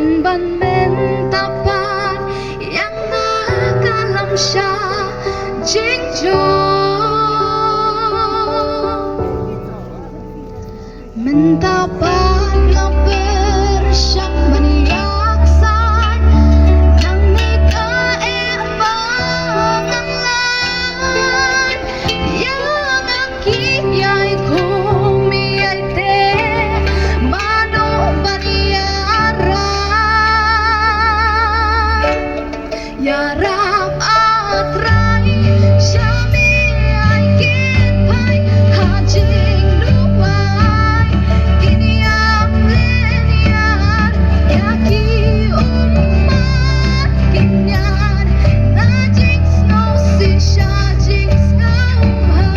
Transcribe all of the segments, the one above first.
Ben ban men tapat yang nakalam siya jingjo men tapat na bersyang maniaksan nang nikain panganlan yang akiyay kumiyay te mano bariyaran yarap at ray syami ay kitay hajing luway kiniyam lenyar yaki ummat kinyan na jinx no si siya jinx kauhan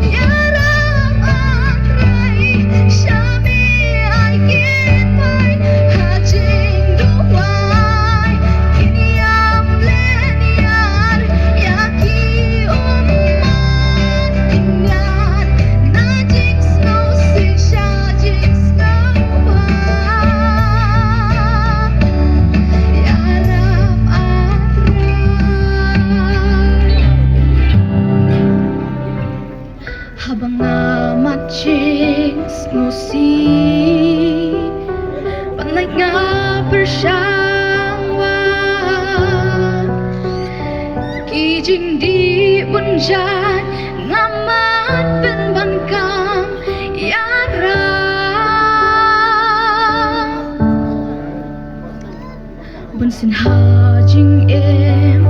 yarap at ray syami ay kitay hajing luway kiniyam lenyar yaki ummat kinyan na jinx no si siya jinx kauhan yarap at ray habang amat jinx mo si panay nga bersyang wan kijing di bunjan ngamat penban kang yara bunsin hajing em